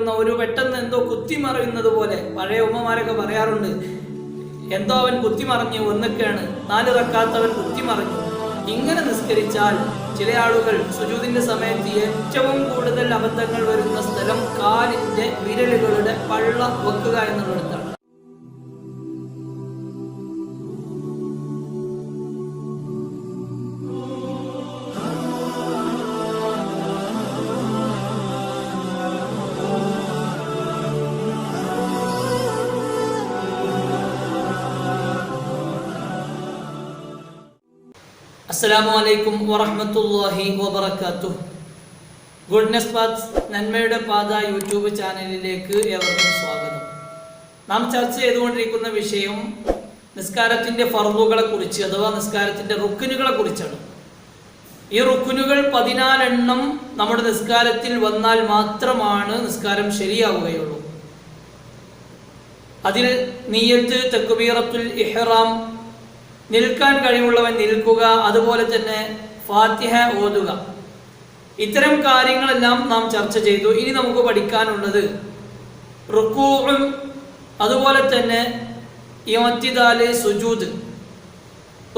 കേൾക്കുന്ന ഒരു പെട്ടെന്ന് എന്തോ കുത്തിമറിയുന്നത് പോലെ, പഴയ ഉമ്മമാരൊക്കെ പറയാറുണ്ട്, എന്തോ അവൻ കുത്തിമറിഞ്ഞു ഒന്നൊക്കെയാണ്, 4 റക്അത്ത് അവൻ കുത്തിമറിഞ്ഞു. ഇങ്ങനെ നിസ്കരിച്ചാൽ ചില ആളുകൾ സുജൂദിന്റെ സമയത്ത് ഏറ്റവും കൂടുതൽ അബദ്ധങ്ങൾ വരുന്ന സ്ഥലം കാലിന്റെ വിരലുകളുടെ പള്ള വെക്കുക എന്നുള്ളിടത്താണ്. അസ്സലാമു അലൈക്കും വറഹ്മത്തുള്ളാഹി വബറകാതുഹു. ഗുഡ്നെസ് പാത്ത് നന്മയുടെ പാത യൂട്യൂബ് ചാനലിലേക്ക് ഏവർക്കും സ്വാഗതം. നാം ചർച്ച ചെയ്തുകൊണ്ടിരിക്കുന്ന വിഷയം നിസ്കാരത്തിന്റെ ഫർളുകളെ കുറിച്ച് അഥവാ നിസ്കാരത്തിന്റെ റുക്നുകളെ കുറിച്ചാണ്. ഈ റുക്നുകൾ 14 എണ്ണം നമ്മുടെ നിസ്കാരത്തിൽ വന്നാൽ മാത്രമാണ് നിസ്കാരം ശരിയാവുകയുള്ളൂ. അതിൽ നിയ്യത്ത്, തക്ബീറത്തുൽ ഇഹ്റാം, നിൽക്കാൻ കഴിവുള്ളവൻ നിൽക്കുക, അതുപോലെ തന്നെ ഫാത്തിഹ ഓതുക, ഇത്തരം കാര്യങ്ങളെല്ലാം നാം ചർച്ച ചെയ്തു. ഇനി നമുക്ക് പഠിക്കാനുള്ളത് റുക്കൂഉം അതുപോലെ തന്നെ ഇഅ്തിദാല്, സുജൂദ്.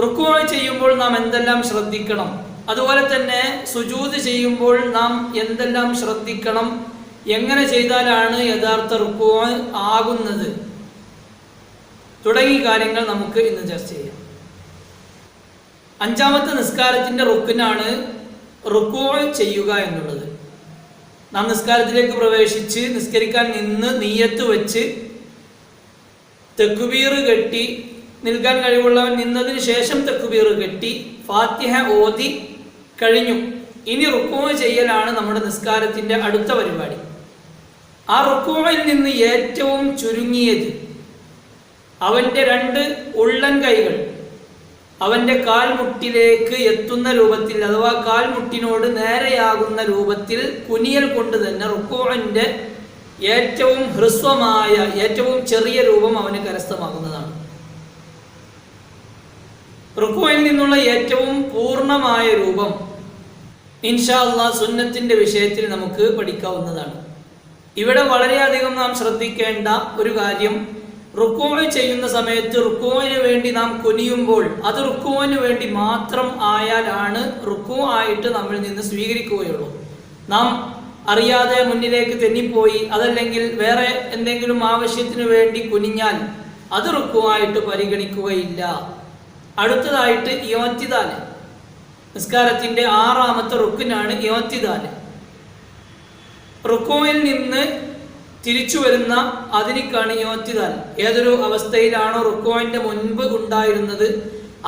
റുക്കൂഅ് ചെയ്യുമ്പോൾ നാം എന്തെല്ലാം ശ്രദ്ധിക്കണം, അതുപോലെ തന്നെ സുജൂദ് ചെയ്യുമ്പോൾ നാം എന്തെല്ലാം ശ്രദ്ധിക്കണം, എങ്ങനെ ചെയ്താലാണ് യഥാർത്ഥ റുക്കൂഅ് ആകുന്നത്, തുടങ്ങിയ കാര്യങ്ങൾ നമുക്ക് ഇന്ന് ചർച്ച ചെയ്യാം. 5ാമത്തെ നിസ്കാരത്തിന്റെ റുക്നാണ് റുക്കൂഅ് ചെയ്യുക എന്നുള്ളത്. നാം നിസ്കാരത്തിലേക്ക് പ്രവേശിച്ച് നിസ്കരിക്കാൻ നിന്ന് നിയ്യത്ത് വെച്ച് തക്ബീർ കെട്ടി, നിൽക്കാൻ കഴിവുള്ളവൻ നിന്നതിന് ശേഷം തക്ബീർ കെട്ടി ഫാത്തിഹ ഓതി കഴിഞ്ഞു. ഇനി റുക്കൂഅ് ചെയ്യലാണ് നമ്മുടെ നിസ്കാരത്തിന്റെ അടുത്ത പരിപാടി. ആ റുക്കൂഅിൽ നിന്ന് ഏറ്റവും ചുരുങ്ങിയത് അവന്റെ 2 ഉള്ളൻ കൈകൾ അവന്റെ കാൽമുട്ടിലേക്ക് എത്തുന്ന രൂപത്തിൽ, അഥവാ കാൽമുട്ടിനോട് നേരെയാകുന്ന രൂപത്തിൽ കുനിയൽ കൊണ്ട് തന്നെ റുക്കൂഇന്റെ ഏറ്റവും ഹ്രസ്വമായ, ഏറ്റവും ചെറിയ രൂപം അവന് കരസ്ഥമാകുന്നതാണ്. റുക്കൂഇൽ നിന്നുള്ള ഏറ്റവും പൂർണ്ണമായ രൂപം ഇൻഷാ അല്ലാഹ് സുന്നത്തിന്റെ വിഷയത്തിൽ നമുക്ക് പഠിക്കാവുന്നതാണ്. ഇവിടെ വളരെയധികം നാം ശ്രദ്ധിക്കേണ്ട ഒരു കാര്യം, റുക്കൂഅ് ചെയ്യുന്ന സമയത്ത് റുക്കൂഇന് വേണ്ടി നാം കുനിയുമ്പോൾ അത് റുക്കൂഇന് വേണ്ടി മാത്രം ആയാലാണ് റുക്കൂഅ് ആയിട്ട് നമ്മിൽ നിന്ന് സ്വീകരിക്കുകയുള്ളൂ. നാം അറിയാതെ മുന്നിലേക്ക് തെന്നിപ്പോയി, അതല്ലെങ്കിൽ വേറെ എന്തെങ്കിലും ആവശ്യത്തിന് വേണ്ടി കുനിഞ്ഞാൽ അത് റുക്കൂഅ് ആയിട്ട് പരിഗണിക്കുകയില്ല. അടുത്തതായിട്ട് ഇഅ്തിദാല്, നിസ്കാരത്തിന്റെ 6ാമത്തെ റുക്നാണ് ഇഅ്തിദാല്. റുക്കൂഇൽ നിന്ന് തിരിച്ചു വരുന്ന അതിനിക്കാണ് ഇഅ്തിദാൽ. ഏതൊരു അവസ്ഥയിലാണോ റുക്കൂഇന്റെ മുൻപ് ഉണ്ടായിരുന്നത്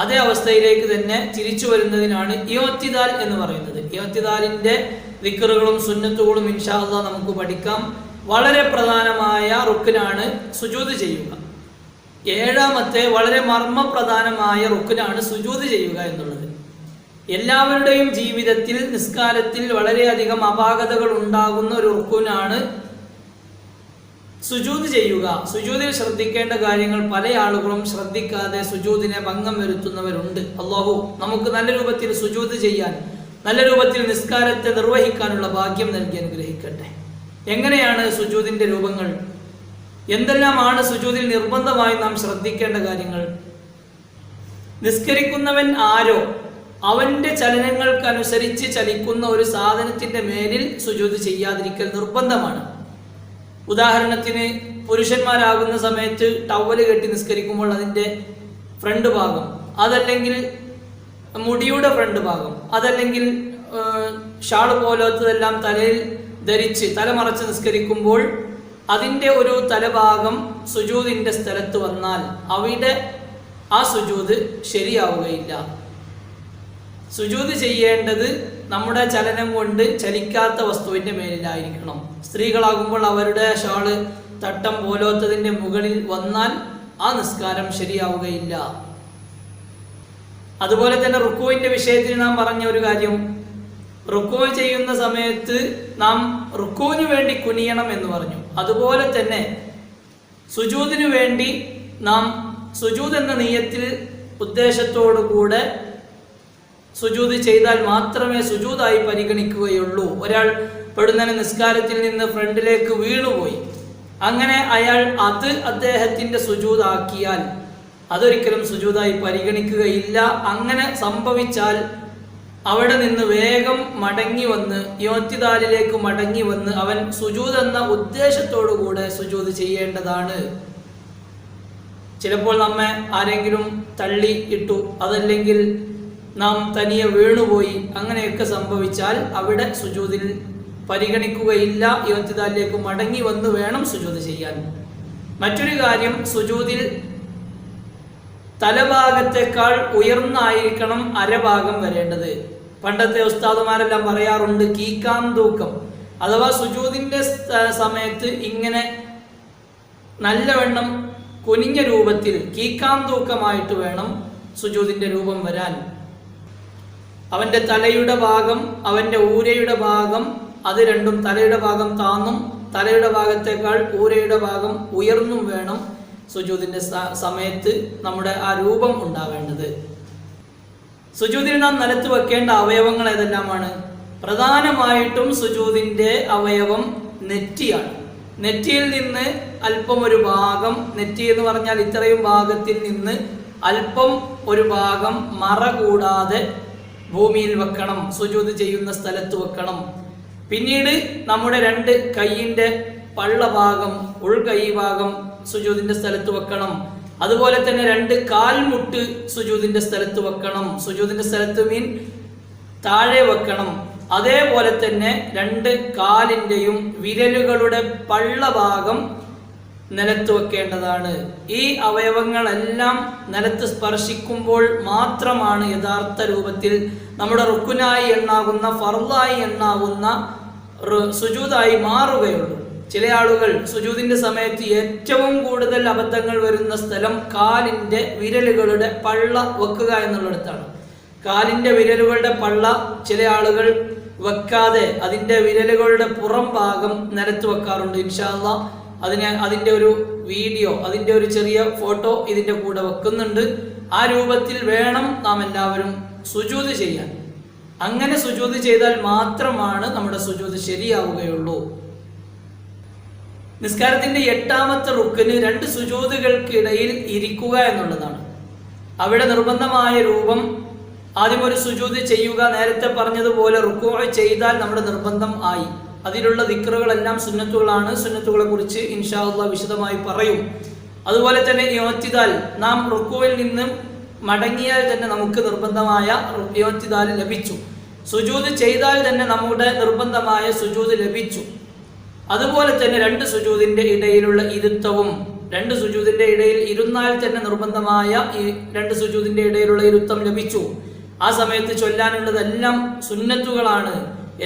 അതേ അവസ്ഥയിലേക്ക് തന്നെ തിരിച്ചു വരുന്നതിനാണ് ഇഅ്തിദാൽ എന്ന് പറയുന്നത്. ഇഅ്തിദാലിന്റെ ദിക്റുകളും സുന്നത്തുകളും ഇൻഷാ അല്ലാഹ് നമുക്ക് പഠിക്കാം. വളരെ പ്രധാനമായ റുക്നാണ് സുജൂദ് ചെയ്യുക. 7ാമത്തെ വളരെ മർമ്മപ്രധാനമായ റുക്നാണ് സുജൂദ് ചെയ്യുക എന്നുള്ളത്. എല്ലാവരുടെയും ജീവിതത്തിൽ നിസ്കാരത്തിൽ വളരെയധികം അപാകതകൾ ഉണ്ടാകുന്ന ഒരു റുക്നാണ് സുജൂദ് ചെയ്യുക. സുജൂദിൽ ശ്രദ്ധിക്കേണ്ട കാര്യങ്ങൾ പല ആളുകളും ശ്രദ്ധിക്കാതെ സുജൂദിനെ ഭംഗം വരുത്തുന്നവരുണ്ട്. അല്ലാഹു നമുക്ക് നല്ല രൂപത്തിൽ സുജൂദ് ചെയ്യാൻ, നല്ല രൂപത്തിൽ നിസ്കാരത്തെ നിർവഹിക്കാനുള്ള ഭാഗ്യം നൽകി അനുഗ്രഹിക്കട്ടെ. എങ്ങനെയാണ് സുജൂദിന്റെ രൂപങ്ങൾ, എന്തെല്ലാമാണ് സുജൂദിൽ നിർബന്ധമായി നാം ശ്രദ്ധിക്കേണ്ട കാര്യങ്ങൾ? നിസ്കരിക്കുന്നവൻ ആരോ അവന്റെ ചലനങ്ങൾക്കനുസരിച്ച് ചലിക്കുന്ന ഒരു സാധനത്തിന്റെ മേലിൽ സുജൂദ് ചെയ്യാതിരിക്കൽ നിർബന്ധമാണ്. ഉദാഹരണത്തിന് പുരുഷന്മാരാകുന്ന സമയത്ത് ടവല് കെട്ടി നിസ്കരിക്കുമ്പോൾ അതിൻ്റെ ഫ്രണ്ട് ഭാഗം, അതല്ലെങ്കിൽ മുടിയുടെ ഫ്രണ്ട് ഭാഗം, അതല്ലെങ്കിൽ ഷാൾ പോലത്തതെല്ലാം തലയിൽ ധരിച്ച് തലമറച്ച് നിസ്കരിക്കുമ്പോൾ അതിൻ്റെ ഒരു തലഭാഗം സുജൂദിന്റെ സ്ഥലത്ത് വന്നാൽ അവിടെ ആ സുജൂദ് ശരിയാവുകയില്ല. സുജൂദ് ചെയ്യേണ്ടത് നമ്മുടെ ചലനം കൊണ്ട് ചലിക്കാത്ത വസ്തുവിന്റെ മേലിലായിരിക്കണം. സ്ത്രീകളാകുമ്പോൾ അവരുടെ ഷാള് തട്ടം പോലോത്തതിന്റെ മുകളിൽ വന്നാൽ ആ നിസ്കാരം ശരിയാവുകയില്ല. അതുപോലെ തന്നെ റുക്കൂഇന്റെ വിഷയത്തിൽ നാം പറഞ്ഞ ഒരു കാര്യം, റുക്കൂഅ് ചെയ്യുന്ന സമയത്ത് നാം റുക്കൂഇന് വേണ്ടി കുനിയണം എന്ന് പറഞ്ഞു. അതുപോലെ തന്നെ സുജൂദിനു വേണ്ടി നാം സുജൂദ് എന്ന നിയ്യത്തിൽ ഉദ്ദേശത്തോടു കൂടെ സുജൂദ് ചെയ്താൽ മാത്രമേ സുജൂദായി പരിഗണിക്കുകയുള്ളൂ. ഒരാൾ പെടുന്നതിന് നിസ്കാരത്തിൽ നിന്ന് ഫ്രണ്ടിലേക്ക് വീണുപോയി. അങ്ങനെ അയാൾ അത് അദ്ദേഹത്തിൻ്റെ സുജൂദാക്കിയാൽ അതൊരിക്കലും സുജൂദായി പരിഗണിക്കുകയില്ല. അങ്ങനെ സംഭവിച്ചാൽ അവിടെ നിന്ന് വേഗം മടങ്ങി വന്ന് ഇഅ്തിദാലിലേക്ക് മടങ്ങി വന്ന് അവൻ സുജൂദ് എന്ന ഉദ്ദേശത്തോടു കൂടെ സുജൂദ് ചെയ്യേണ്ടതാണ്. ചിലപ്പോൾ നമ്മെ ആരെങ്കിലും തള്ളി ഇട്ടു, അതല്ലെങ്കിൽ നാം തനിയെ വീണുപോയി, അങ്ങനെയൊക്കെ സംഭവിച്ചാൽ അവിടെ സുജൂദിൽ പരിഗണിക്കുകയില്ല. ഇഅ്തിദാലിലേക്ക് മടങ്ങി വന്ന് വേണം സുജൂദ് ചെയ്യാൻ. മറ്റൊരു കാര്യം, സുജൂദിൽ തലഭാഗത്തേക്കാൾ ഉയർന്നായിരിക്കണം അരഭാഗം വരേണ്ടത്. പണ്ടത്തെ ഉസ്താദുമാരെല്ലാം പറയാറുണ്ട് കീക്കാം തൂക്കം, അഥവാ സുജൂദിന്റെ സമയത്ത് ഇങ്ങനെ നല്ലവണ്ണം കുനിഞ്ഞ രൂപത്തിൽ കീക്കാം തൂക്കമായിട്ട് വേണം സുജൂദിന്റെ രൂപം വരാൻ. അവന്റെ തലയുടെ ഭാഗം, അവന്റെ ഊരയുടെ ഭാഗം, അത് രണ്ടും തലയുടെ ഭാഗം താന്നും തലയുടെ ഭാഗത്തേക്കാൾ ഊരയുടെ ഭാഗം ഉയർന്നും വേണം സുജൂദിന്റെ സമയത്ത് നമ്മുടെ ആ രൂപം ഉണ്ടാവേണ്ടത്. സുജൂദിൽ നാം നിലത്ത് വെക്കേണ്ട അവയവങ്ങൾ ഏതെല്ലാമാണ്? പ്രധാനമായിട്ടും സുജൂദിന്റെ അവയവം നെറ്റിയാണ്. നെറ്റിയിൽ നിന്ന് അല്പം ഒരു ഭാഗം, നെറ്റി എന്ന് പറഞ്ഞാൽ ഇത്രയും ഭാഗത്തിൽ നിന്ന് അല്പം ഒരു ഭാഗം മറ കൂടാതെ ഭൂമിയിൽ വെക്കണം, സുജൂദ് ചെയ്യുന്ന സ്ഥലത്ത് വെക്കണം. പിന്നീട് നമ്മുടെ രണ്ട് കൈയിന്റെ പള്ള ഭാഗം, ഉൾകൈ ഭാഗം സുജൂദിന്റെ സ്ഥലത്ത് വെക്കണം. അതുപോലെ തന്നെ രണ്ട് കാൽമുട്ട് സുജൂദിന്റെ സ്ഥലത്ത് വെക്കണം. സുജൂദിന്റെ സ്ഥലത്ത് മീൻ താഴെ വെക്കണം. അതേപോലെ തന്നെ രണ്ട് കാലിന്റെയും വിരലുകളുടെ പള്ള ഭാഗം നിലത്ത് വെക്കേണ്ടതാണ്. ഈ അവയവങ്ങളെല്ലാം നിലത്ത് സ്പർശിക്കുമ്പോൾ മാത്രമാണ് യഥാർത്ഥ രൂപത്തിൽ നമ്മുടെ റുക്കുനായി എണ്ണാകുന്ന, ഫർളായി എണ്ണാകുന്ന സുജൂദായി മാറുകയുള്ളൂ. ചില ആളുകൾ സുജൂദിന്റെ സമയത്ത് ഏറ്റവും കൂടുതൽ അബദ്ധങ്ങൾ വരുന്ന സ്ഥലം കാലിന്റെ വിരലുകളുടെ പള്ള വെക്കുക എന്നുള്ളിടത്താണ്. കാലിന്റെ വിരലുകളുടെ പള്ള ചില ആളുകൾ വെക്കാതെ അതിന്റെ വിരലുകളുടെ പുറം ഭാഗം നിലത്ത് വെക്കാറുണ്ട്. ഇൻഷാ അല്ലാഹ് അതിന്റെ ഒരു വീഡിയോ, അതിന്റെ ഒരു ചെറിയ ഫോട്ടോ ഇതിന്റെ കൂടെ വെക്കുന്നുണ്ട്. ആ രൂപത്തിൽ വേണം നാം എല്ലാവരും സുജൂദ് ചെയ്യാൻ. അങ്ങനെ സുജൂദ് ചെയ്താൽ മാത്രമാണ് നമ്മുടെ സുജൂദ് ശരിയാവുകയുള്ളൂ. നിസ്കാരത്തിന്റെ 8ാമത്തെ റുക്ന് രണ്ട് സുജൂദുകൾക്കിടയിൽ ഇരിക്കുക എന്നുള്ളതാണ്. അവിടെ നിർബന്ധമായ രൂപം ആദ്യം ഒരു സുജൂദ് ചെയ്യുക. നേരത്തെ പറഞ്ഞതുപോലെ റുക്കൂ ചെയ്താൽ നമ്മുടെ നിർബന്ധം ആയി. അതിലുള്ള ദിക്റുകളെല്ലാം സുന്നത്തുകളാണ്. സുന്നത്തുകളെ കുറിച്ച് ഇൻഷാ അല്ലാഹ് വിശദമായി പറയും. അതുപോലെ തന്നെ ഇഅ്തിദാൽ, നാം റുക്കൂവിൽ നിന്ന് മടങ്ങിയാൽ തന്നെ നമുക്ക് നിർബന്ധമായ ഇഅ്തിദാൽ ലഭിച്ചു. സുജൂദ് ചെയ്താൽ തന്നെ നമ്മുടെ നിർബന്ധമായ സുജൂദ് ലഭിച്ചു. അതുപോലെ തന്നെ രണ്ട് സുജൂദിന്റെ ഇടയിലുള്ള ഇരുത്തവും, രണ്ട് സുജൂദിന്റെ ഇടയിൽ ഇരുന്നാൽ തന്നെ നിർബന്ധമായ ഈ രണ്ട് സുജൂദിന്റെ ഇടയിലുള്ള ഇരുത്തം ലഭിച്ചു. ആ സമയത്ത് ചൊല്ലാനുള്ളതെല്ലാം സുന്നത്തുകളാണ്.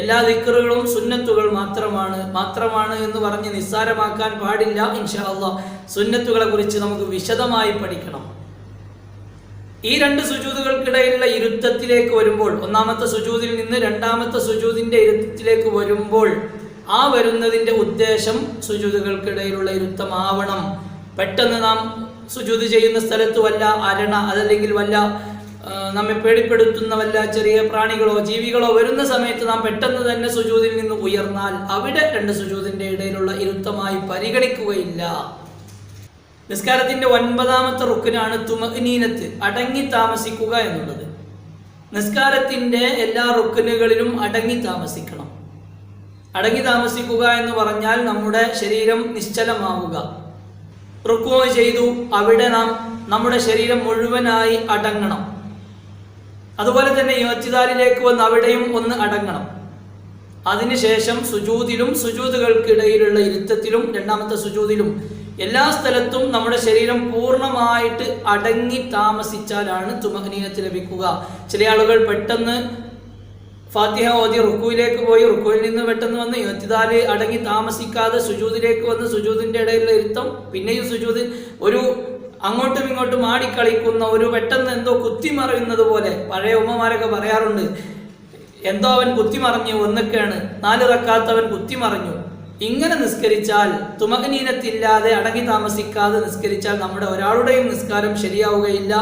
എല്ലാ ദിക്റുകളും സുന്നത്തുകൾ മാത്രമാണ് എന്ന് പറഞ്ഞ് നിസ്സാരമാക്കാൻ പാടില്ല. ഇൻഷാ അല്ലാഹ് സുന്നത്തുകളെ കുറിച്ച് നമുക്ക് വിശദമായി പഠിക്കണം. ഈ രണ്ട് സുജൂദുകൾക്കിടയിലുള്ള ഇരുത്തത്തിലേക്ക് വരുമ്പോൾ, ഒന്നാമത്തെ സുജൂദിൽ നിന്ന് രണ്ടാമത്തെ സുജൂദിന്റെ ഇരുത്തത്തിലേക്ക് വരുമ്പോൾ, ആ വരുന്നതിന്റെ ഉദ്ദേശം സുജൂദുകൾക്കിടയിലുള്ള ഇരുത്തമാവണം. പെട്ടെന്ന് നാം സുജൂദ് ചെയ്യുന്ന സ്ഥലത്ത് വല്ല അരണ, അതല്ലെങ്കിൽ വല്ല നമ്മെ പേടിപ്പെടുത്തുന്ന വല്ല ചെറിയ പ്രാണികളോ ജീവികളോ വരുന്ന സമയത്ത് നാം പെട്ടെന്ന് തന്നെ സുജൂദിൽ നിന്ന് ഉയർന്നാൽ അവിടെ രണ്ട് സുജൂദിന്റെ ഇടയിലുള്ള ഇരുത്തമായി പരിഗണിക്കുകയില്ല. നിസ്കാരത്തിന്റെ 9ാമത്തെ റുക്നാണ് തുമഅ്നീനത്ത്, അടങ്ങി താമസിക്കുക എന്നുള്ളത്. നിസ്കാരത്തിന്റെ എല്ലാ റുക്നുകളിലും അടങ്ങി താമസിക്കണം. അടങ്ങി താമസിക്കുക എന്ന് പറഞ്ഞാൽ നമ്മുടെ ശരീരം നിശ്ചലമാവുക. റുക്കൂ ചെയ്തു, അവിടെ നാം നമ്മുടെ ശരീരം മുഴുവനായി അടങ്ങണം. അതുപോലെ തന്നെ ഇഅ്തിദാലിലേക്ക് വന്ന് അവിടെയും ഒന്ന് അടങ്ങണം. അതിനുശേഷം സുജൂദിലും സുജൂദുകൾക്കിടയിലുള്ള ഇരുത്തത്തിലും രണ്ടാമത്തെ സുജൂദിലും എല്ലാ സ്ഥലത്തും നമ്മുടെ ശരീരം പൂർണ്ണമായിട്ട് അടങ്ങി താമസിച്ചാലാണ് തുമഅ്നീനത്ത് ലഭിക്കുക. ചില ആളുകൾ പെട്ടെന്ന് ഫാത്തിഹ ഓതി റുക്കൂയിലേക്ക് പോയി, റുക്കൂയിൽ നിന്ന് പെട്ടെന്ന് വന്ന് ഇഅ്തിദാൽ അടങ്ങി താമസിക്കാതെ സുജൂദിലേക്ക് വന്ന് സുജൂദിന്റെ ഇടയിലുള്ള ഇരുത്തം, പിന്നെയും സുജൂദ്, ഒരു അങ്ങോട്ടും ഇങ്ങോട്ടും ആടിക്കളിക്കുന്ന, ഒരു പെട്ടെന്ന് എന്തോ കുത്തിമറിയുന്നത് പോലെ. പഴയ ഉമ്മമാരൊക്കെ പറയാറുണ്ട്, എന്തോ അവൻ കുത്തിമറിഞ്ഞു എന്നൊക്കെയാണ്, 4 റക്അത്ത് അവൻ കുത്തിമറിഞ്ഞു. ഇങ്ങനെ നിസ്കരിച്ചാൽ, തുമഅ്നീനത്തില്ലാതെ അടങ്ങി താമസിക്കാതെ നിസ്കരിച്ചാൽ നമ്മുടെ ഒരാളുടെയും നിസ്കാരം ശരിയാവുകയില്ല.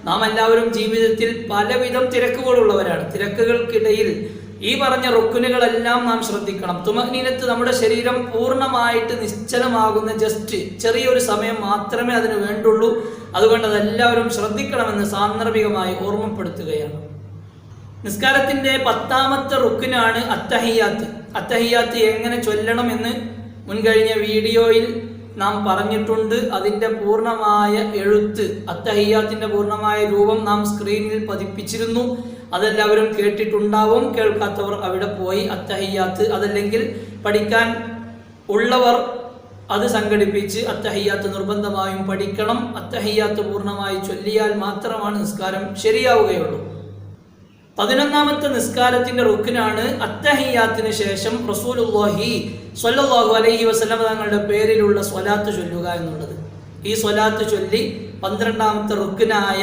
നാം എല്ലാവരും ജീവിതത്തിൽ പലവിധം തിരക്കുകളുള്ളവരാണ്. തിരക്കുകൾക്കിടയിൽ ഈ പറഞ്ഞ റുക്കുനുകളെല്ലാം നാം ശ്രദ്ധിക്കണം. തുമഅ്നീനത്ത് നമ്മുടെ ശരീരം പൂർണ്ണമായിട്ട് നിശ്ചലമാകുന്ന ജസ്റ്റ് ചെറിയൊരു സമയം മാത്രമേ അതിന് വേണ്ടുള്ളൂ. അതുകൊണ്ട് അതെല്ലാവരും ശ്രദ്ധിക്കണമെന്ന് സാന്ദർഭികമായി ഓർമ്മപ്പെടുത്തുകയാണ്. നിസ്കാരത്തിന്റെ 10ാമത്തെ റുക്കിനാണ് അത്തഹിയാത്ത്. അത്തഹിയാത്ത് എങ്ങനെ ചൊല്ലണം എന്ന് മുൻകഴിഞ്ഞ വീഡിയോയിൽ നാം പറഞ്ഞിട്ടുണ്ട്. അതിൻ്റെ പൂർണ്ണമായ എഴുത്ത്, അത്തഹിയാത്തിന്റെ പൂർണ്ണമായ രൂപം നാം സ്ക്രീനിൽ പതിപ്പിച്ചിരുന്നു. അതെല്ലാവരും കേട്ടിട്ടുണ്ടാവും. കേൾക്കാത്തവർ അവിടെ പോയി അത്തഹിയാത്ത്, അതല്ലെങ്കിൽ പഠിക്കാൻ ഉള്ളവർ അത് സംഘടിപ്പിച്ച് അത്തഹിയാത്ത് നിർബന്ധമായും പഠിക്കണം. അത്തഹിയാത്ത് പൂർണ്ണമായി ചൊല്ലിയാൽ മാത്രമാണ് നിസ്കാരം ശരിയാവുകയുള്ളൂ. 11ാമത്തെ നിസ്കാരത്തിന്റെ റുക്കിനാണ് അത്തഹിയാത്തിന് ശേഷം റസൂലുള്ളാഹി സ്വല്ലല്ലാഹു അലൈഹി വസല്ലം തങ്ങളുടെ പേരിലുള്ള സ്വലാത്ത് ചൊല്ലുക എന്നുള്ളത്. ഈ സ്വലാത്ത് ചൊല്ലി 12ാമത്തെ റുക്കിനായ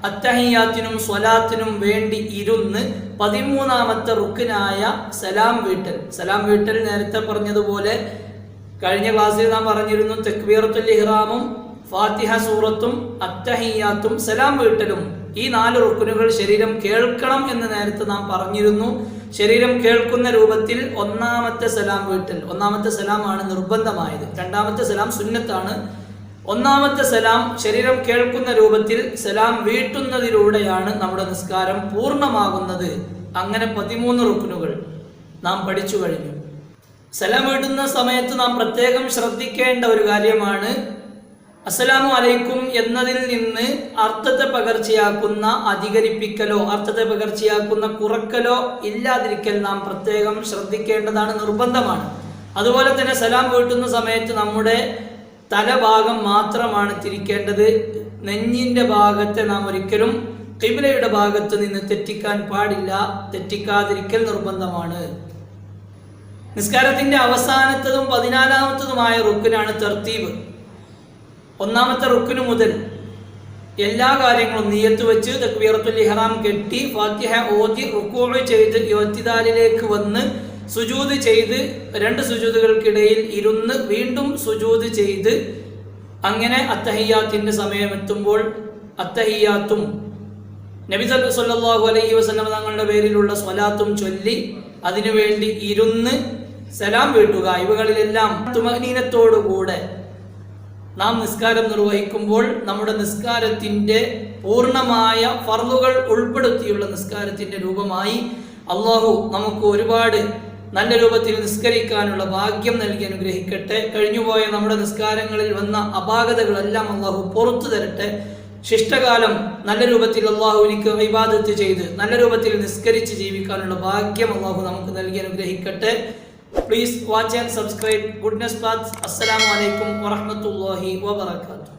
അത്തഹിയാത്തിനും സ്വലാത്തിനും വേണ്ടി ഇരുന്ന് 13ാമത്തെ റുക്കിനായ സലാം വീട്ടൽ നേരത്തെ പറഞ്ഞതുപോലെ കഴിഞ്ഞ ക്ലാസ്സിൽ നാം പറഞ്ഞിരുന്നു. തക്ബീറത്തുൽ ഇഹ്റാമും ഫാത്തിഹ സൂറത്തും അത്തഹിയാത്തും സലാം വീട്ടലും, ഈ 4 റുക്കുനുകൾ ശരീരം കേൾക്കണം എന്ന് നേരത്തെ നാം പറഞ്ഞിരുന്നു. ശരീരം കേൾക്കുന്ന രൂപത്തിൽ 1ാമത്തെ സലാം വീട്ടൽ, 1ാമത്തെ സലാമാണ് നിർബന്ധമായത്. 2ാമത്തെ സലാം സുന്നത്താണ്. 1ാമത്തെ സലാം ശരീരം കേൾക്കുന്ന രൂപത്തിൽ സലാം വീട്ടുന്നതിലൂടെയാണ് നമ്മുടെ നിസ്കാരം പൂർണ്ണമാകുന്നത്. അങ്ങനെ 13 റുക്കുനുകൾ നാം പഠിച്ചു കഴിഞ്ഞു. സലാം വീട്ടുന്ന സമയത്ത് നാം പ്രത്യേകം ശ്രദ്ധിക്കേണ്ട ഒരു കാര്യമാണ്, അസ്സലാമു അലൈക്കും എന്നതിൽ നിന്ന് അർത്ഥത്തെ പകർച്ചയാക്കുന്ന അധികരിപ്പിക്കലോ അർത്ഥത്തെ പകർച്ചയാക്കുന്ന കുറക്കലോ ഇല്ലാതിരിക്കൽ നാം പ്രത്യേകം ശ്രദ്ധിക്കേണ്ടതാണ്, നിർബന്ധമാണ്. അതുപോലെ തന്നെ സലാം വീട്ടുന്ന സമയത്ത് നമ്മുടെ തലഭാഗം മാത്രമാണ് തിരിക്കേണ്ടത്. നെഞ്ഞിന്റെ ഭാഗത്തെ നാം ഒരിക്കലും ഖിബ്ലയുടെ ഭാഗത്ത് നിന്ന് തെറ്റിക്കാൻ പാടില്ല. തെറ്റിക്കാതിരിക്കൽ നിർബന്ധമാണ്. നിസ്കാരത്തിന്റെ അവസാനത്തതും 14ാമത്തതുമായ റുക്കിനാണ് തർത്തീബ്. 1ാമത്തെ റുക്കിന് മുതൽ എല്ലാ കാര്യങ്ങളും നിയ്യത്ത് വെച്ച് തക്ബീറത്തുൽ ഇഹ്റാം കെട്ടി ഫാത്തിഹ ഓതി റുക്കൂഅ് ചെയ്ത് ഇഅ്തിദാലിലേക്ക് വന്ന് സുജൂദ് ചെയ്ത് 2 സുജൂദുകൾക്കിടയിൽ ഇരുന്ന് വീണ്ടും സുജൂദ് ചെയ്ത് അങ്ങനെ അത്തഹിയാത്തിന്റെ സമയമെത്തുമ്പോൾ അത്തഹിയാത്തും നബി സല്ലല്ലാഹു അലൈഹി വസല്ലം തങ്ങളുടെ പേരിലുള്ള സ്വലാത്തും ചൊല്ലി അതിനുവേണ്ടി ഇരുന്ന് സലാം വീട്ടുക. ഇവകളിലെല്ലാം തുമഅ്നീനത്തോടുകൂടെ നാം നിസ്കാരം നിർവഹിക്കുമ്പോൾ നമ്മുടെ നിസ്കാരത്തിന്റെ പൂർണ്ണമായ ഫർളുകൾ ഉൾപ്പെടുത്തിയുള്ള നിസ്കാരത്തിന്റെ രൂപമായി അള്ളാഹു നമുക്ക് ഒരുപാട് നല്ല രൂപത്തിൽ നിസ്കരിക്കാനുള്ള ഭാഗ്യം നൽകി അനുഗ്രഹിക്കട്ടെ. കഴിഞ്ഞുപോയ നമ്മുടെ നിസ്കാരങ്ങളിൽ വന്ന അപാകതകളെല്ലാം അള്ളാഹു പുറത്തു തരട്ടെ. ശിഷ്ടകാലം നല്ല രൂപത്തിൽ അള്ളാഹുവിനിക്ക് ഇബാദത്ത് ചെയ്ത് നല്ല രൂപത്തിൽ നിസ്കരിച്ച് ജീവിക്കാനുള്ള ഭാഗ്യം അള്ളാഹു നമുക്ക് നൽകി അനുഗ്രഹിക്കട്ടെ. Please watch and subscribe Goodness Paths. Assalamu alaikum wa rahmatullahi wa barakatuh.